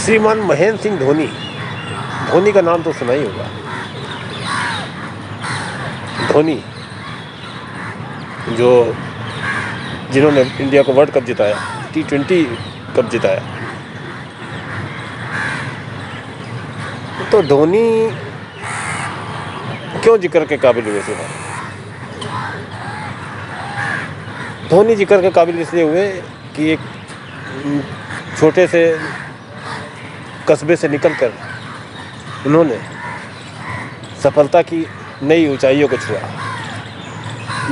श्रीमान महेंद्र सिंह धोनी, धोनी का नाम तो सुना ही होगा। धोनी जो जिन्होंने इंडिया को वर्ल्ड कप जिताया, T20 कप जिताया। तो धोनी क्यों जिक्र के काबिल हुए थे? धोनी जिक्र के काबिल इसलिए हुए कि एक छोटे से कस्बे से निकलकर उन्होंने सफलता की नई ऊंचाइयों को छुआ।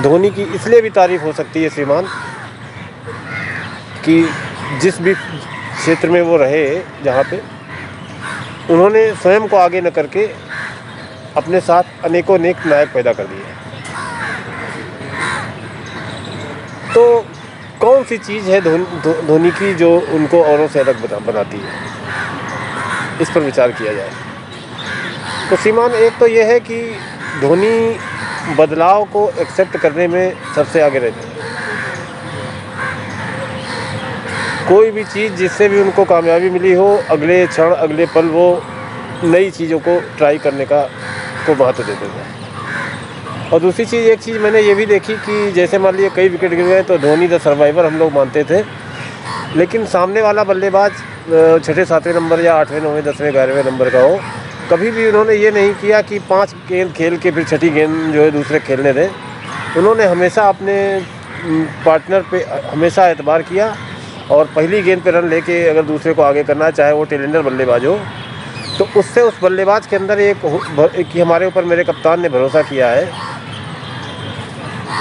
धोनी की इसलिए भी तारीफ हो सकती है श्रीमान कि जिस भी क्षेत्र में वो रहे, जहाँ पे उन्होंने स्वयं को आगे न करके अपने साथ अनेकों नेक नायक पैदा कर दिए। तो कौन सी चीज़ है धोनी की जो उनको औरों से अलग बनाती है, इस पर विचार किया जाए तो श्रीमान एक तो ये है कि धोनी बदलाव को एक्सेप्ट करने में सबसे आगे रहते हैं। कोई भी चीज़ जिससे भी उनको कामयाबी मिली हो, अगले क्षण अगले पल वो नई चीज़ों को ट्राई करने को महत्व देते थे। और दूसरी चीज़, एक चीज़ मैंने ये भी देखी कि जैसे मान लीजिए कई विकेट गिर गए तो धोनी द सर्वाइवर हम लोग मानते थे, लेकिन सामने वाला बल्लेबाज छठे सातवें नंबर या आठवें नौवें 10वें 11वें नंबर का हो, कभी भी उन्होंने ये नहीं किया कि 5 गेंद खेल के फिर छठी गेंद जो है दूसरे खेलने दें। उन्होंने हमेशा अपने पार्टनर पे हमेशा एतबार किया और पहली गेंद पे रन लेके अगर दूसरे को आगे करना, चाहे वो टेलेंडर बल्लेबाज हो, तो उससे उस बल्लेबाज के अंदर एक कि हमारे ऊपर मेरे कप्तान ने भरोसा किया है,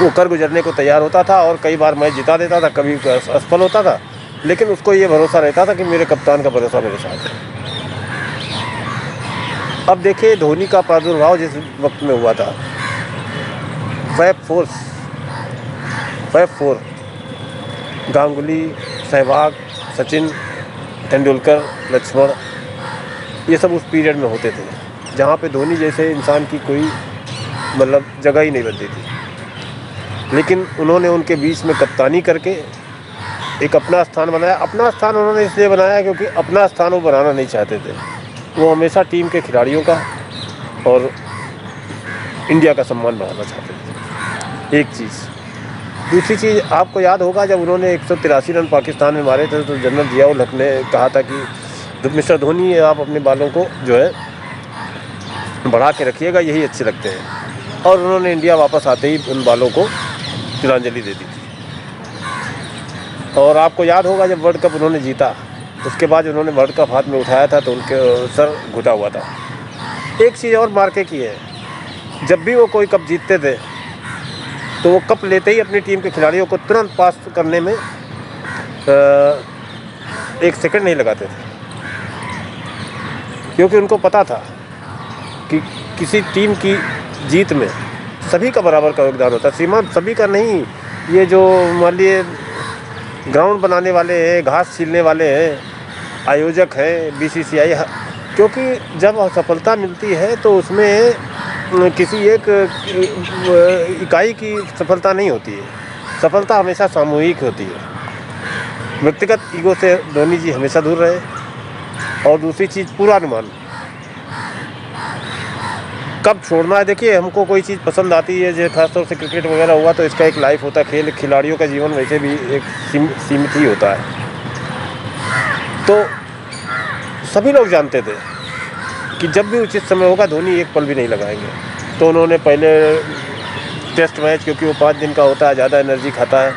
वो कर गुजरने को तैयार होता था और कई बार मैच जिता देता था, कभी असफल होता था, लेकिन उसको ये भरोसा रहता था कि मेरे कप्तान का भरोसा मेरे साथ है। अब देखिए धोनी का प्रादुर्भाव जिस वक्त में हुआ था, फैब फोर गांगुली, सहवाग, सचिन तेंदुलकर, लक्ष्मण, ये सब उस पीरियड में होते थे जहाँ पे धोनी जैसे इंसान की कोई मतलब जगह ही नहीं बनती थी। लेकिन उन्होंने उनके बीच में कप्तानी करके एक अपना स्थान बनाया। अपना स्थान उन्होंने इसलिए बनाया क्योंकि अपना स्थान वो बनाना नहीं चाहते थे। वो हमेशा टीम के खिलाड़ियों का और इंडिया का सम्मान बढ़ाना चाहते थे, एक चीज़। दूसरी चीज़, आपको याद होगा जब उन्होंने 183 रन पाकिस्तान में मारे थे तो जनरल जियाउल हक ने कहा था कि मिस्टर धोनी आप अपने बालों को जो है बढ़ा के रखिएगा, यही अच्छे लगते हैं। और उन्होंने इंडिया वापस आते ही उन बालों को तिलांजलि दे दी थी। और आपको याद होगा जब वर्ल्ड कप उन्होंने जीता, उसके बाद उन्होंने वर्ल्ड कप हाथ में उठाया था तो उनके सर घुटा हुआ था। एक चीज़ और मार्के की है, जब भी वो कोई कप जीतते थे तो वो कप लेते ही अपनी टीम के खिलाड़ियों को तुरंत पास करने में 1 सेकंड नहीं लगाते थे, क्योंकि उनको पता था कि किसी टीम की जीत में सभी का बराबर का योगदान होता है। श्रीमान सभी का नहीं, ये जो मान लिए ग्राउंड बनाने वाले हैं, घास छीलने वाले हैं, आयोजक हैं, BCCI, क्योंकि जब सफलता मिलती है तो उसमें किसी एक इकाई की सफलता नहीं होती है, सफलता हमेशा सामूहिक होती है। व्यक्तिगत ईगो से धोनी जी हमेशा दूर रहे। और दूसरी चीज़, पूर्वानुमान कब छोड़ना है। देखिए हमको कोई चीज़ पसंद आती है, जैसे खासतौर से क्रिकेट वगैरह हुआ तो इसका एक लाइफ होता है, खेल खिलाड़ियों का जीवन वैसे भी एक सीमित ही होता है। तो सभी लोग जानते थे कि जब भी उचित समय होगा धोनी एक पल भी नहीं लगाएंगे। तो उन्होंने पहले टेस्ट मैच, क्योंकि वो 5 दिन का होता है, ज़्यादा एनर्जी खाता है,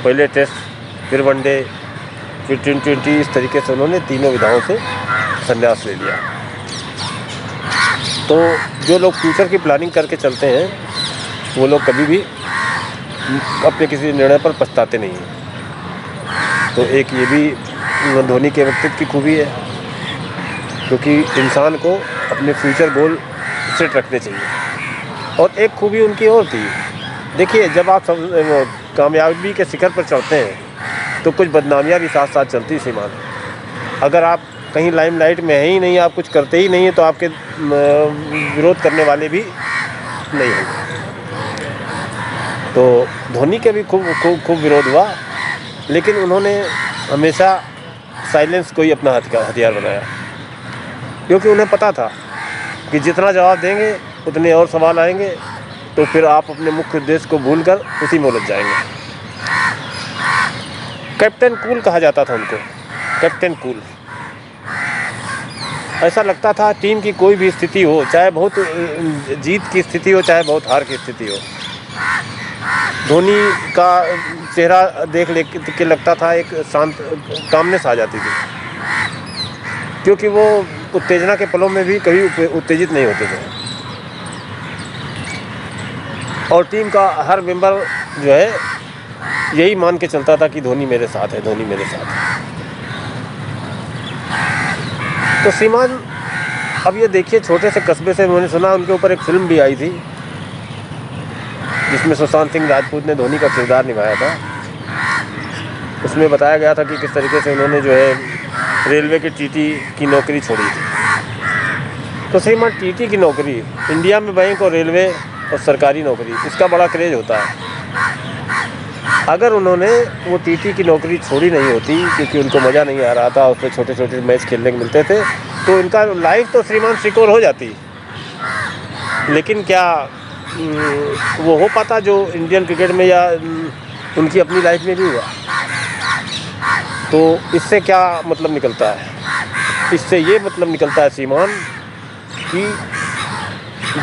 पहले टेस्ट, फिर वनडे, फिर T20, इस तरीके से उन्होंने तीनों विधाओं से संन्यास ले लिया। तो जो लोग फ्यूचर की प्लानिंग करके चलते हैं वो लोग कभी भी अपने किसी निर्णय पर पछताते नहीं हैं। तो एक ये भी धोनी के व्यक्तित्व की खूबी है, क्योंकि इंसान को अपने फ्यूचर गोल सेट रखने चाहिए। और एक खूबी उनकी और थी, देखिए जब आप कामयाबी के शिखर पर चढ़ते हैं तो कुछ बदनामियाँ भी साथ साथ चलती हैं श्रीमान। अगर आप कहीं लाइमलाइट में है ही नहीं, आप कुछ करते ही नहीं है, तो आपके विरोध करने वाले भी नहीं होंगे। तो धोनी के भी खूब विरोध हुआ, लेकिन उन्होंने हमेशा साइलेंस को ही अपना हथियार बनाया, क्योंकि उन्हें पता था कि जितना जवाब देंगे उतने और सवाल आएंगे, तो फिर आप अपने मुख्य उद्देश्य को भूलकर उसी में उलझ जाएंगे। कैप्टन कूल कहा जाता था उनको, कैप्टन कूल। ऐसा लगता था टीम की कोई भी स्थिति हो, चाहे बहुत जीत की स्थिति हो चाहे बहुत हार की स्थिति हो, धोनी का चेहरा देख के लगता था एक शांत कामनेस आ जाती थी, क्योंकि वो उत्तेजना के पलों में भी कभी उत्तेजित नहीं होते थे। और टीम का हर मेंबर जो है यही मान के चलता था कि धोनी मेरे साथ है, धोनी मेरे साथ है। तो श्रीमान, अब ये देखिए, छोटे से कस्बे से मैंने सुना उनके ऊपर एक फिल्म भी आई थी जिसमें सुशांत सिंह राजपूत ने धोनी का किरदार निभाया था। उसमें बताया गया था कि किस तरीके से उन्होंने जो है रेलवे के टीटी की नौकरी छोड़ी थी। तो श्रीमान, टीटी की नौकरी, इंडिया में बैंक और रेलवे और सरकारी नौकरी, इसका बड़ा क्रेज होता है। अगर उन्होंने वो टीटी की नौकरी छोड़ी नहीं होती, क्योंकि उनको मज़ा नहीं आ रहा था, उसमें छोटे छोटे मैच खेलने को मिलते थे, तो इनका लाइफ तो श्रीमान सिक्योर हो जाती। लेकिन क्या वो हो पाता जो इंडियन क्रिकेट में या उनकी अपनी लाइफ में भी हुआ? तो इससे क्या मतलब निकलता है? इससे ये मतलब निकलता है श्रीमान कि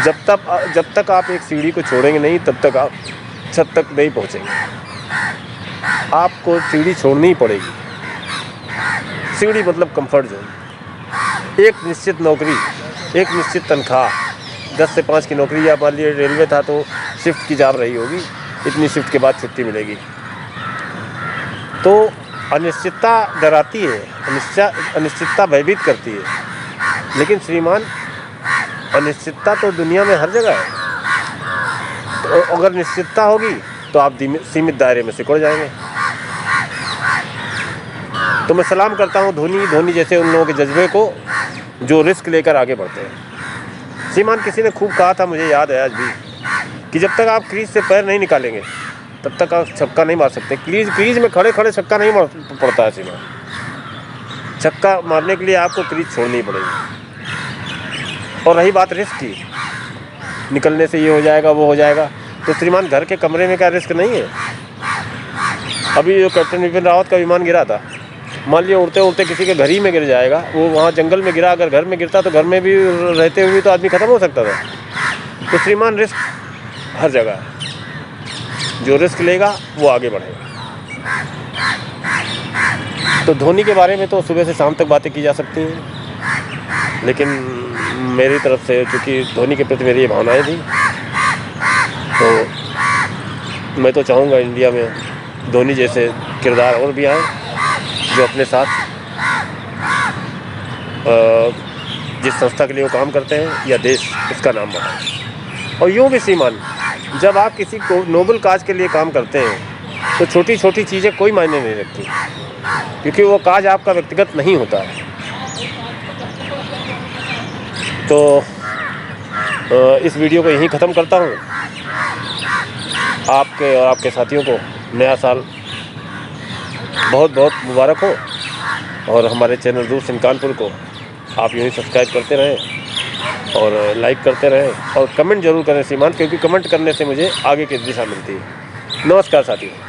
जब तक आप एक सीढ़ी को छोड़ेंगे नहीं, तब तक आप छत तक नहीं पहुंचेंगे। आपको सीढ़ी छोड़नी ही पड़ेगी। सीढ़ी मतलब कंफर्ट जोन, एक निश्चित नौकरी, एक निश्चित तनख्वाह, 10 से 5 की नौकरी, या मान लीजिए रेलवे था तो शिफ्ट की जॉब रही होगी, इतनी शिफ्ट के बाद छुट्टी मिलेगी। तो अनिश्चितता डराती है, अनिश्चितता भयभीत करती है। लेकिन श्रीमान, अनिश्चितता तो दुनिया में हर जगह है। तो अगर निश्चितता होगी तो आप सीमित दायरे में सिकुड़ जाएंगे। तो मैं सलाम करता हूँ धोनी जैसे उन लोगों के जज्बे को जो रिस्क लेकर आगे बढ़ते हैं। श्रीमान, किसी ने खूब कहा था, मुझे याद है आज भी, कि जब तक आप क्रीज से पैर नहीं निकालेंगे तब तक आप छक्का नहीं मार सकते। क्रीज में खड़े खड़े छक्का नहीं मार पड़ता है श्रीमान। छक्का मारने के लिए आपको क्रीज छोड़नी पड़ेगी। और रही बात रिस्क की, निकलने से ये हो जाएगा वो हो जाएगा, तो श्रीमान घर के कमरे में क्या रिस्क नहीं है? अभी जो कैप्टन विपिन रावत का विमान गिरा था, मान लिया उड़ते उड़ते किसी के घर ही में गिर जाएगा, वो वहाँ जंगल में गिरा, अगर घर में गिरता तो घर में भी रहते हुए तो आदमी ख़त्म हो सकता था। तो श्रीमान, रिस्क हर जगह है। जो रिस्क लेगा वो आगे बढ़ेगा। तो धोनी के बारे में तो सुबह से शाम तक बातें की जा सकती हैं, लेकिन मेरी तरफ से, क्योंकि धोनी के प्रति मेरी ये भावनाएं थी, तो मैं तो चाहूँगा इंडिया में धोनी जैसे किरदार और भी आए, जो अपने साथ जिस संस्था के लिए वो काम करते हैं या देश, इसका नाम बढ़ाएं। और यूँ भी श्रीमान, जब आप किसी को नोबल काज के लिए काम करते हैं तो छोटी छोटी चीज़ें कोई मायने नहीं रखती, क्योंकि वो काज आपका व्यक्तिगत नहीं होता है। तो इस वीडियो को यहीं ख़त्म करता हूँ। आपके और आपके साथियों को नया साल बहुत बहुत मुबारक हो, और हमारे चैनल दूरदर्शन कानपुर को आप यूँ ही सब्सक्राइब करते रहें और लाइक करते रहें और कमेंट जरूर करें श्रीमान, क्योंकि कमेंट करने से मुझे आगे की दिशा मिलती है। नमस्कार साथियों।